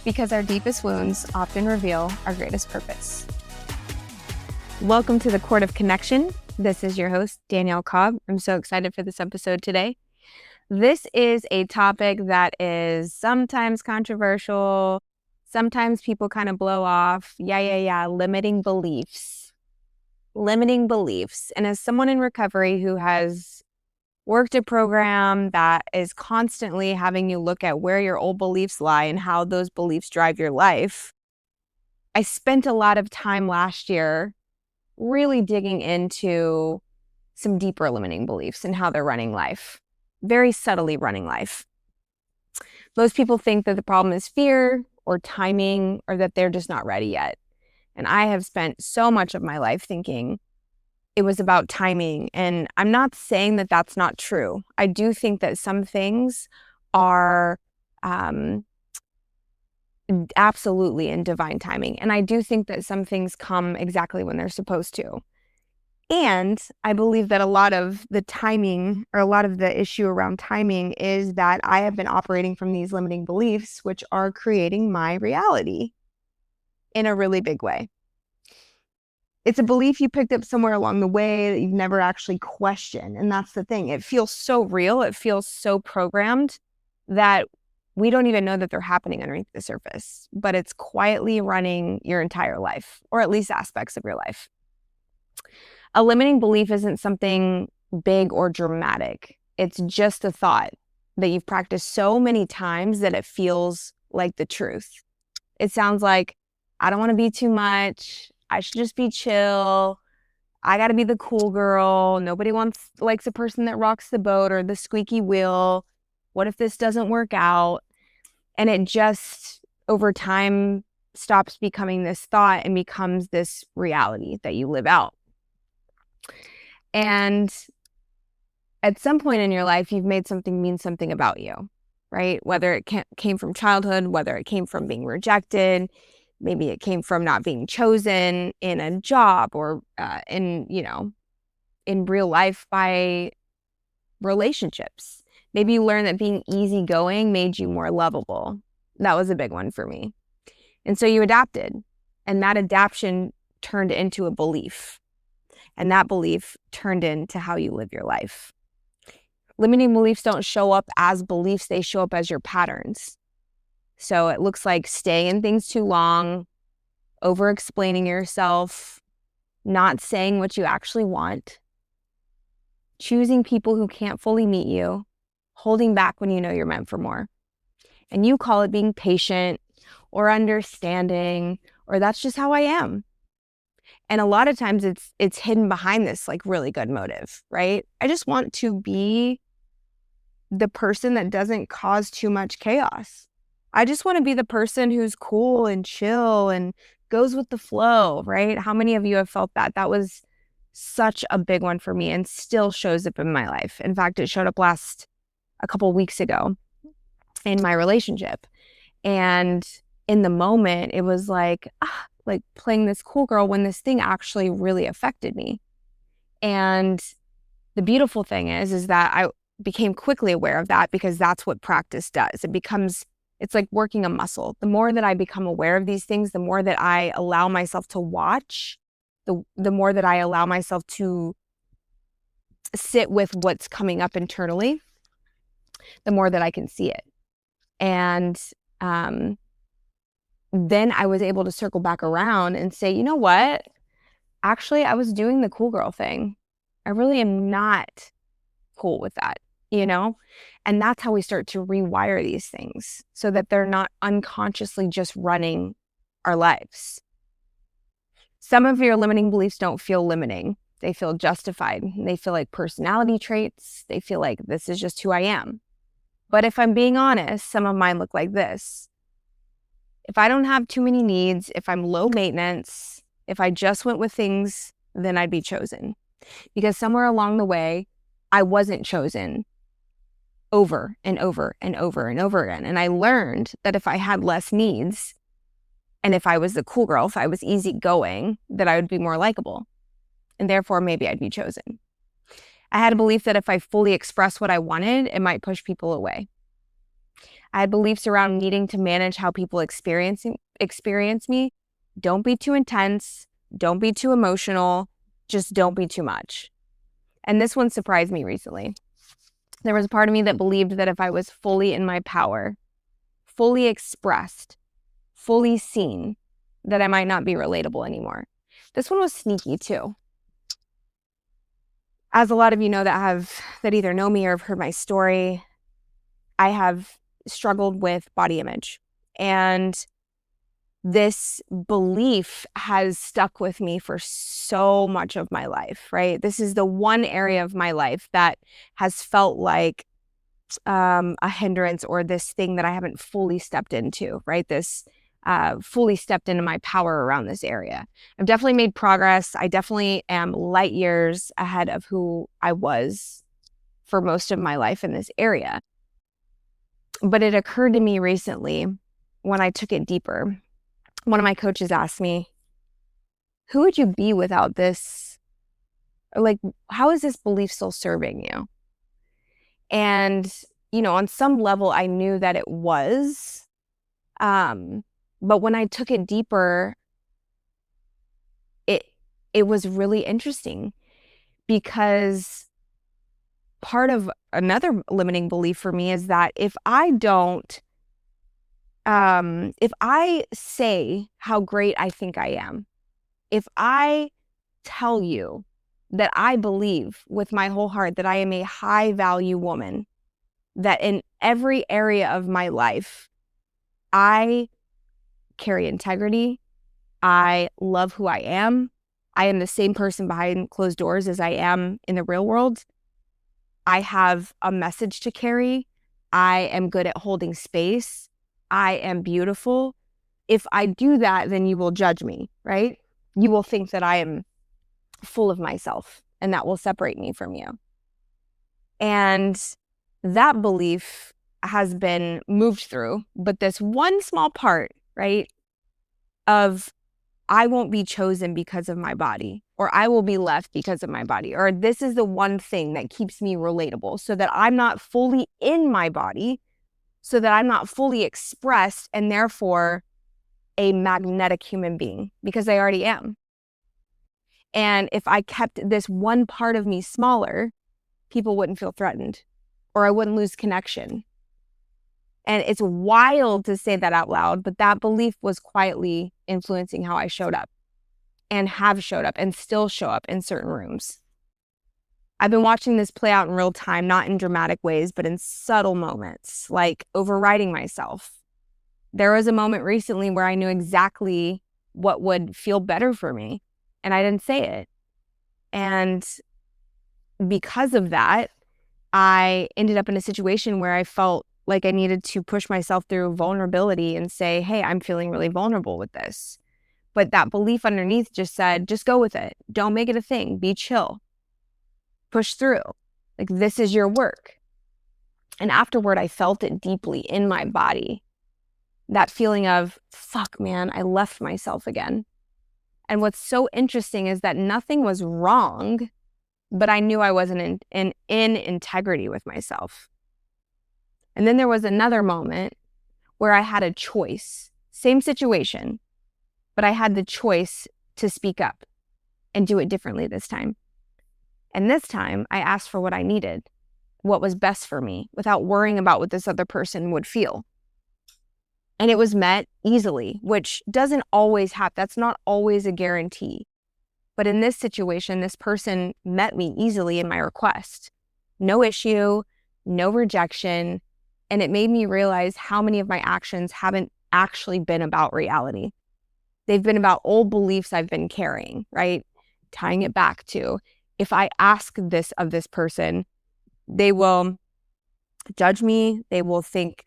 because our deepest wounds often reveal our greatest purpose. Welcome to the Court of Connection. This is your host, Danielle Cobb. I'm so excited for this episode today. This is a topic that is sometimes controversial. Sometimes people kind of blow off. Limiting beliefs. Limiting beliefs. And as someone in recovery who has worked a program that is constantly having you look at where your old beliefs lie and how those beliefs drive your life, I spent a lot of time last year really digging into some deeper limiting beliefs and how they're running life, very subtly running life. Most people think that the problem is fear or timing or that they're just not ready yet. And I have spent so much of my life thinking it was about timing. And I'm not saying that that's not true. I do think that some things are absolutely in divine timing. And I do think that some things come exactly when they're supposed to. And I believe that a lot of the timing or a lot of the issue around timing is that I have been operating from these limiting beliefs, which are creating my reality in a really big way. It's a belief you picked up somewhere along the way that you've never actually questioned. And that's the thing. It feels so real. It feels so programmed that we don't even know that they're happening underneath the surface, but it's quietly running your entire life, or at least aspects of your life. A limiting belief isn't something big or dramatic. It's just a thought that you've practiced so many times that it feels like the truth. It sounds like, I don't want to be too much. I should just be chill. I got to be the cool girl. Nobody likes a person that rocks the boat or the squeaky wheel. What if this doesn't work out? And it just, over time, stops becoming this thought and becomes this reality that you live out. And at some point in your life, you've made something mean something about you, right? Whether it came from childhood, whether it came from being rejected, maybe it came from not being chosen in a job or in real life by relationships. Maybe you learned that being easygoing made you more lovable. That was a big one for me. And so you adapted, and that adaptation turned into a belief. And that belief turned into how you live your life. Limiting beliefs don't show up as beliefs, they show up as your patterns. So it looks like staying in things too long, over-explaining yourself, not saying what you actually want, choosing people who can't fully meet you, holding back when you know you're meant for more. And you call it being patient or understanding, or that's just how I am. And a lot of times it's hidden behind this like really good motive, right? I just want to be the person that doesn't cause too much chaos. I just want to be the person who's cool and chill and goes with the flow, right? How many of you have felt that? That was such a big one for me and still shows up in my life. In fact, it showed up a couple weeks ago in my relationship. And in the moment, it was like playing this cool girl when this thing actually really affected me. And the beautiful thing is that I became quickly aware of that because that's what practice does. It's like working a muscle. The more that I become aware of these things, the more that I allow myself to watch, the more that I allow myself to sit with what's coming up internally, the more that I can see it. And then I was able to circle back around and say, you know what? Actually, I was doing the cool girl thing. I really am not cool with that, And that's how we start to rewire these things so that they're not unconsciously just running our lives. Some of your limiting beliefs don't feel limiting. They feel justified. They feel like personality traits. They feel like this is just who I am. But if I'm being honest, some of mine look like this. If I don't have too many needs, if I'm low maintenance, if I just went with things, then I'd be chosen. Because somewhere along the way, I wasn't chosen over and over and over and over again. And I learned that if I had less needs, and if I was the cool girl, if I was easygoing, that I would be more likable. And therefore, maybe I'd be chosen. I had a belief that if I fully expressed what I wanted, it might push people away. I had beliefs around needing to manage how people experience me. Don't be too intense. Don't be too emotional. Just don't be too much. And this one surprised me recently. There was a part of me that believed that if I was fully in my power, fully expressed, fully seen, that I might not be relatable anymore. This one was sneaky too. As a lot of you know that either know me or have heard my story, I have struggled with body image. And this belief has stuck with me for so much of my life, right? This is the one area of my life that has felt like a hindrance, or this thing that I haven't fully stepped into, right? This fully stepped into my power around this area. I've definitely made progress. I definitely am light years ahead of who I was for most of my life in this area. But it occurred to me recently when I took it deeper. One of my coaches asked me, who would you be without this? Or like, how is this belief still serving you? And, on some level, I knew that it was. But when I took it deeper, it was really interesting, because part of another limiting belief for me is that if I say how great I think I am, if I tell you that I believe with my whole heart that I am a high value woman, that in every area of my life, I carry integrity, I love who I am the same person behind closed doors as I am in the real world, I have a message to carry, I am good at holding space, I am beautiful. If I do that, then you will judge me, right? You will think that I am full of myself, and that will separate me from you. And that belief has been moved through, but this one small part, right, of I won't be chosen because of my body, or I will be left because of my body, or this is the one thing that keeps me relatable, so that I'm not fully in my body, so that I'm not fully expressed and therefore a magnetic human being, because I already am. And if I kept this one part of me smaller, people wouldn't feel threatened, or I wouldn't lose connection. And it's wild to say that out loud, but that belief was quietly influencing how I showed up, and have showed up, and still show up in certain rooms. I've been watching this play out in real time, not in dramatic ways, but in subtle moments, like overriding myself. There was a moment recently where I knew exactly what would feel better for me, and I didn't say it. And because of that, I ended up in a situation where I felt like I needed to push myself through vulnerability and say, hey, I'm feeling really vulnerable with this. But that belief underneath just said, just go with it. Don't make it a thing. Be chill. Push through. Like, this is your work. And afterward, I felt it deeply in my body. That feeling of, fuck, man, I left myself again. And what's so interesting is that nothing was wrong, but I knew I wasn't in integrity with myself. And then there was another moment where I had a choice. Same situation, but I had the choice to speak up and do it differently this time. And this time, I asked for what I needed, what was best for me, without worrying about what this other person would feel. And it was met easily, which doesn't always happen. That's not always a guarantee. But in this situation, this person met me easily in my request. No issue, no rejection. And it made me realize how many of my actions haven't actually been about reality. They've been about old beliefs I've been carrying, right? Tying it back to, if I ask this of this person, they will judge me. They will think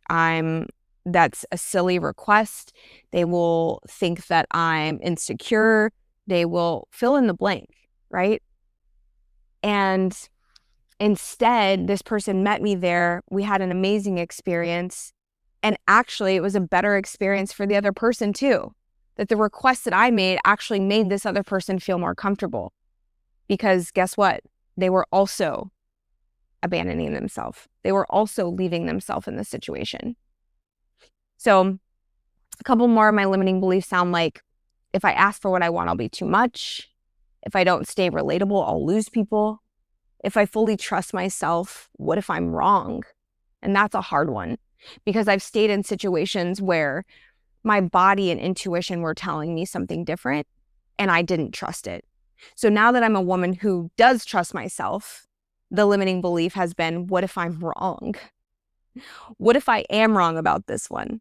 that's a silly request. They will think that I'm insecure. They will fill in the blank, right? And instead, this person met me there. We had an amazing experience. And actually, it was a better experience for the other person too. That the request that I made actually made this other person feel more comfortable. Because guess what? They were also abandoning themselves. They were also leaving themselves in this situation. So a couple more of my limiting beliefs sound like, if I ask for what I want, I'll be too much. If I don't stay relatable, I'll lose people. If I fully trust myself, what if I'm wrong? And that's a hard one, because I've stayed in situations where my body and intuition were telling me something different and I didn't trust it. So now that I'm a woman who does trust myself, the limiting belief has been, what if I'm wrong? What if I am wrong about this one?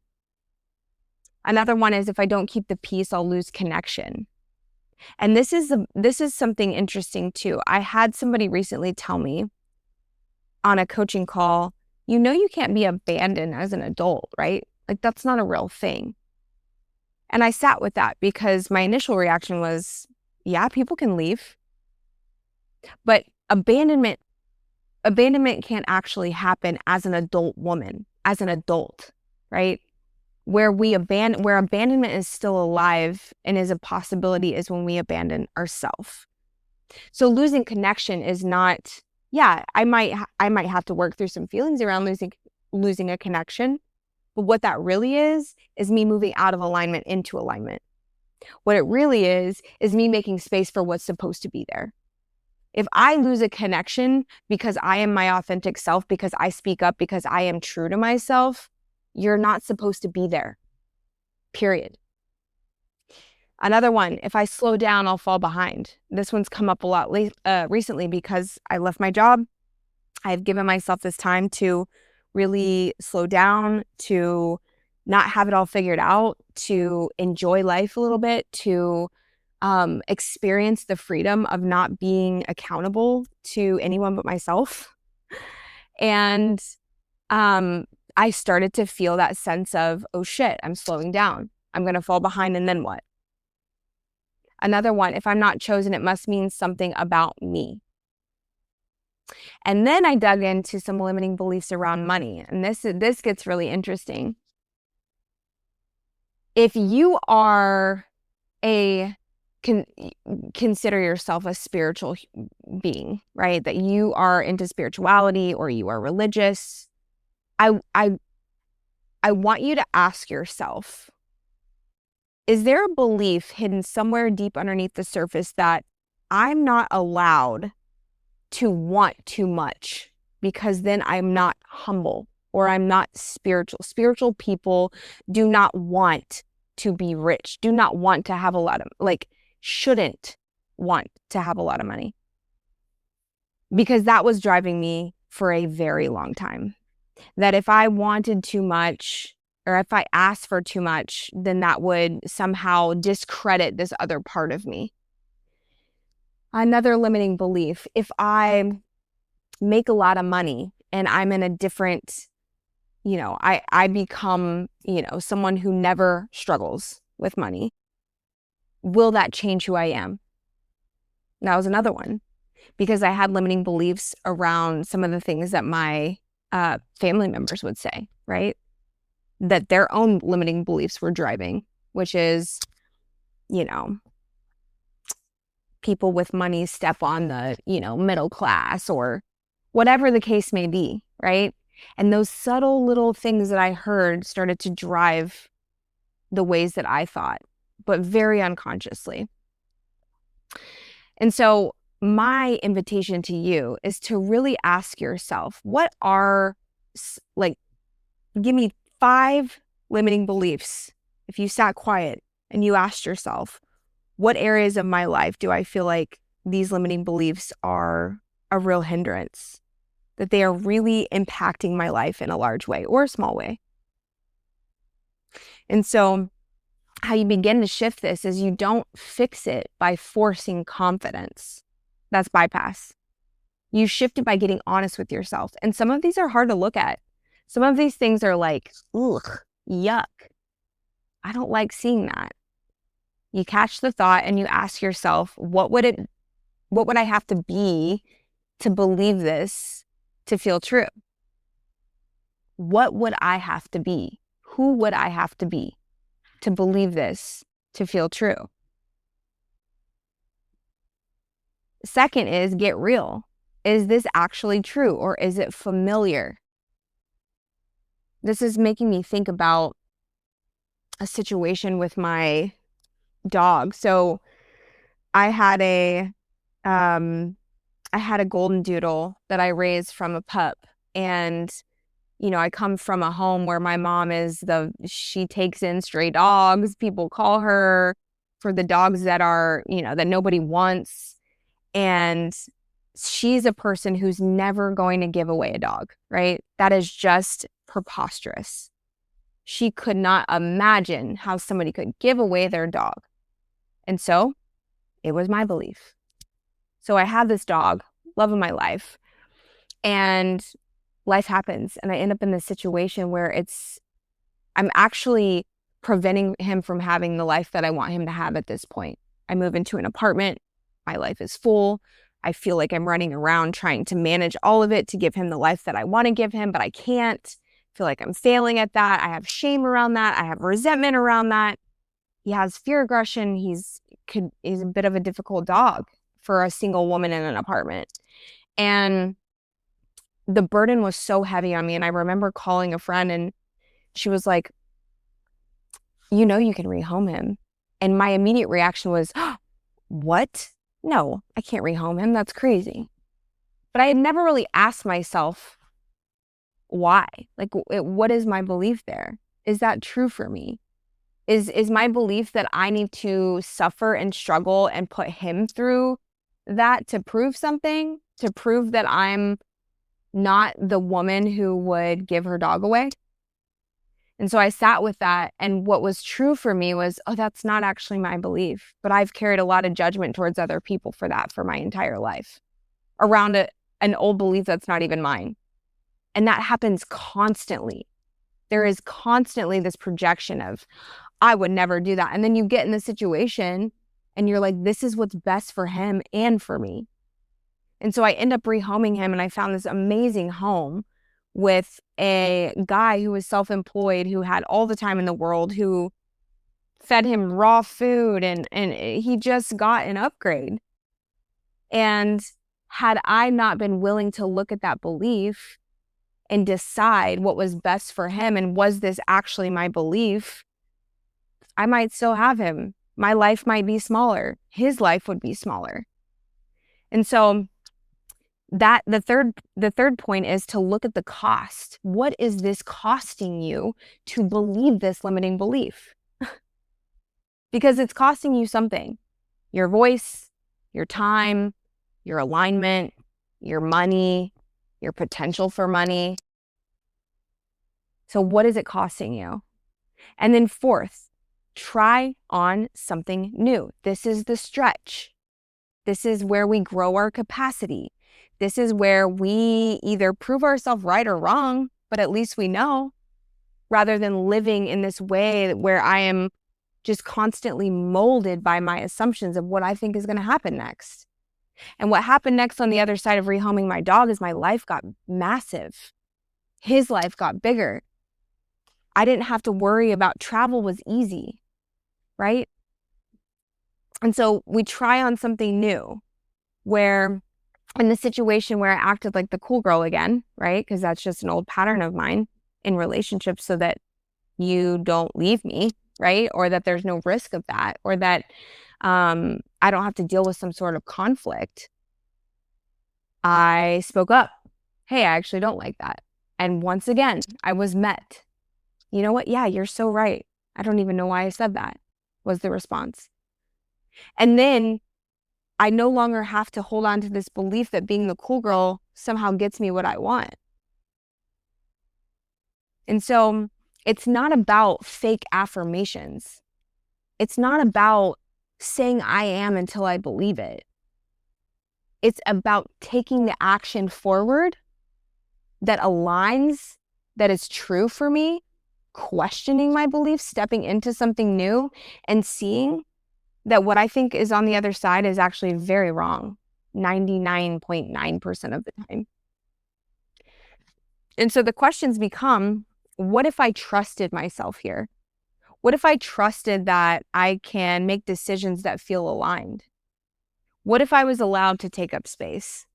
Another one is, if I don't keep the peace, I'll lose connection. And this is something interesting too. I had somebody recently tell me on a coaching call, you can't be abandoned as an adult, right? Like, that's not a real thing. And I sat with that, because my initial reaction was, yeah, people can leave. But abandonment can't actually happen as an adult woman, as an adult, right? Where abandonment is still alive and is a possibility is when we abandon ourselves. So losing connection is not, yeah, I might have to work through some feelings around losing a connection, but what that really is me moving out of alignment into alignment. What it really is me making space for what's supposed to be there. If I lose a connection because I am my authentic self, because I speak up, because I am true to myself, you're not supposed to be there, period. Another one, if I slow down, I'll fall behind. This one's come up a lot recently, because I left my job. I've given myself this time to really slow down, to not have it all figured out, to enjoy life a little bit, to experience the freedom of not being accountable to anyone but myself. And I started to feel that sense of, oh shit, I'm slowing down. I'm going to fall behind, and then what? Another one, if I'm not chosen, it must mean something about me. And then I dug into some limiting beliefs around money. And this gets really interesting. If you are consider yourself a spiritual being, right? That you are into spirituality or you are religious, I want you to ask yourself, is there a belief hidden somewhere deep underneath the surface that I'm not allowed to want too much, because then I'm not humble or I'm not spiritual? Spiritual people do not want to be rich, do not want to have a lot of, shouldn't want to have a lot of money, because that was driving me for a very long time. That if I wanted too much, or if I asked for too much, then that would somehow discredit this other part of me. Another limiting belief, if I make a lot of money and I'm in a different, I become, someone who never struggles with money, will that change who I am? That was another one, because I had limiting beliefs around some of the things that my family members would say, right? That their own limiting beliefs were driving, which is, people with money step on the, middle class, or whatever the case may be, right? And those subtle little things that I heard started to drive the ways that I thought, but very unconsciously. And so my invitation to you is to really ask yourself, what are, give me 5 limiting beliefs. If you sat quiet and you asked yourself, what areas of my life do I feel like these limiting beliefs are a real hindrance, that they are really impacting my life in a large way or a small way? And so how you begin to shift this is, you don't fix it by forcing confidence. That's bypass. You shift it by getting honest with yourself. And some of these are hard to look at. Some of these things are like, ugh, yuck. I don't like seeing that. You catch the thought and you ask yourself, what would I have to be to believe this to feel true? What would I have to be? Who would I have to be to believe this to feel true? Second is, get real. Is this actually true, or is it familiar? This is making me think about situation with my dog. So I had a golden doodle that I raised from a pup. And, I come from a home where my mom she takes in stray dogs. People call her for the dogs that are, that nobody wants. And she's a person who's never going to give away a dog, right? That is just preposterous. She could not imagine how somebody could give away their dog. And so it was my belief. So I have this dog, love of my life, and life happens. And I end up in this situation where I'm actually preventing him from having the life that I want him to have at this point. I move into an apartment. My life is full. I feel like I'm running around trying to manage all of it to give him the life that I want to give him, but I can't. I feel like I'm failing at that. I have shame around that. I have resentment around that. He has fear aggression. He's a bit of a difficult dog for a single woman in an apartment. And the burden was so heavy on me. And I remember calling a friend and she was like, you can rehome him. And my immediate reaction was, oh, what? No, I can't rehome him. That's crazy. But I had never really asked myself why. Like, what is my belief there? Is that true for me? Is my belief that I need to suffer and struggle and put him through that to prove something, to prove that I'm not the woman who would give her dog away? And so I sat with that. And what was true for me was, oh, that's not actually my belief. But I've carried a lot of judgment towards other people for that for my entire life around an old belief that's not even mine. And that happens constantly. There is constantly this projection of, I would never do that. And then you get in the situation and you're like, this is what's best for him and for me. And so I end up rehoming him, and I found this amazing home with a guy who was self-employed, who had all the time in the world, who fed him raw food, and he just got an upgrade. And had I not been willing to look at that belief and decide what was best for him, and was this actually my belief, I might still have him. My life might be smaller. His life would be smaller. And so the third point is to look at the cost. What is this costing you to believe this limiting belief? Because it's costing you something. Your voice, your time, your alignment, your money, your potential for money. So what is it costing you? And then fourth, try on something new. This is the stretch. This is where we grow our capacity. This is where we either prove ourselves right or wrong, but at least we know, rather than living in this way where I am just constantly molded by my assumptions of what I think is going to happen next. And what happened next on the other side of rehoming my dog is my life got massive. His life got bigger. I didn't have to worry about travel, was easy, right? And so we try on something new, where in the situation where I acted like the cool girl again, right? Because that's just an old pattern of mine in relationships, so that you don't leave me, right? Or that there's no risk of that, or that I don't have to deal with some sort of conflict. I spoke up. Hey, I actually don't like that. And once again, I was met. You know what? Yeah, you're so right. I don't even know why I said that, was the response. And then I no longer have to hold on to this belief that being the cool girl somehow gets me what I want. And so it's not about fake affirmations. It's not about saying I am until I believe it. It's about taking the action forward that aligns, that is true for me, questioning my beliefs, stepping into something new, and seeing that what I think is on the other side is actually very wrong 99.9% of the time. And so the questions become, what if I trusted myself here? What if I trusted that I can make decisions that feel aligned? What if I was allowed to take up space?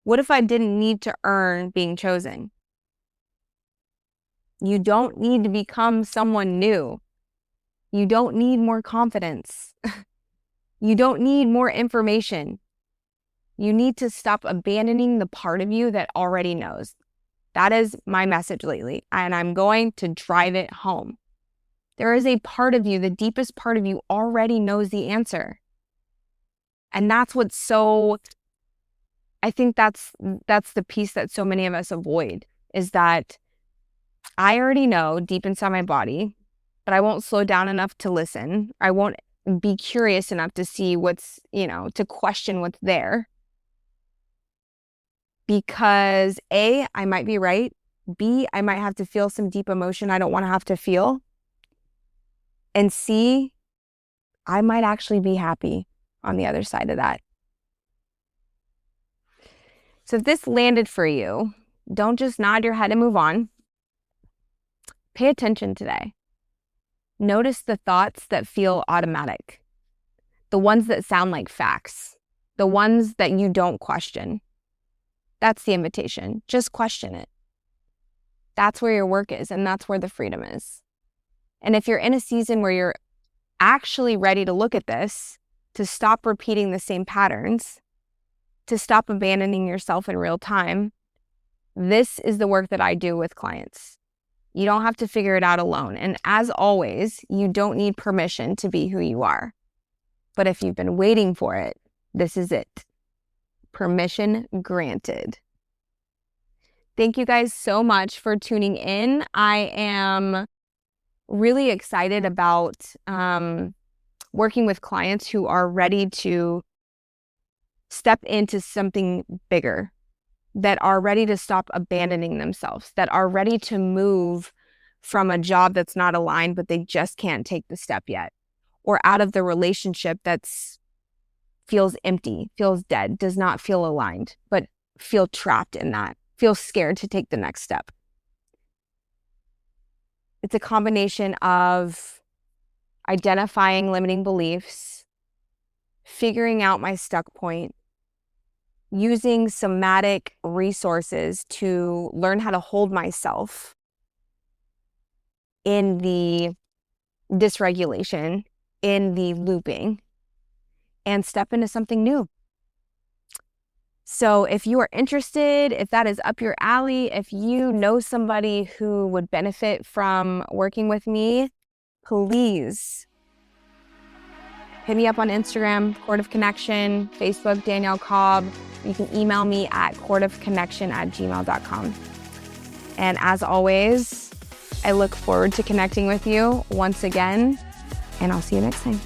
What if I didn't need to earn being chosen? You don't need to become someone new You don't need more confidence. You don't need more information. You need to stop abandoning the part of you that already knows. That is my message lately, and I'm going to drive it home. There is a part of you, the deepest part of you already knows the answer. And that's what's so, I think that's the piece that so many of us avoid, is that I already know deep inside my body, but I won't slow down enough to listen. I won't be curious enough to see what's, to question what's there. Because A, I might be right. B, I might have to feel some deep emotion I don't want to have to feel. And C, I might actually be happy on the other side of that. So if this landed for you, don't just nod your head and move on. Pay attention today. Notice the thoughts that feel automatic, the ones that sound like facts, the ones that you don't question. That's the invitation. Just question it. That's where your work is, and that's where the freedom is. And if you're in a season where you're actually ready to look at this, to stop repeating the same patterns, to stop abandoning yourself in real time, this is the work that I do with clients. You don't have to figure it out alone. And as always, you don't need permission to be who you are. But if you've been waiting for it, this is it. Permission granted. Thank you guys so much for tuning in. I am really excited about working with clients who are ready to step into something bigger, that are ready to stop abandoning themselves, that are ready to move from a job that's not aligned, but they just can't take the step yet, or out of the relationship that's feels empty, feels dead, does not feel aligned, but feel trapped in that, feel scared to take the next step. It's a combination of identifying limiting beliefs, figuring out my stuck point, using somatic resources to learn how to hold myself in the dysregulation, in the looping, and step into something new. So if you are interested, if that is up your alley, if you know somebody who would benefit from working with me, please hit me up on Instagram, Court of Connection, Facebook, Danielle Cobb. You can email me at courtofconnection@gmail.com. And as always, I look forward to connecting with you once again, and I'll see you next time.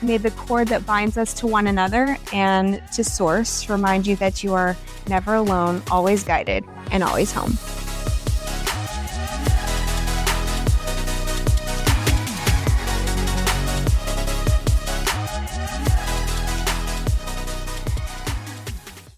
May the cord that binds us to one another and to Source remind you that you are never alone, always guided, and always home.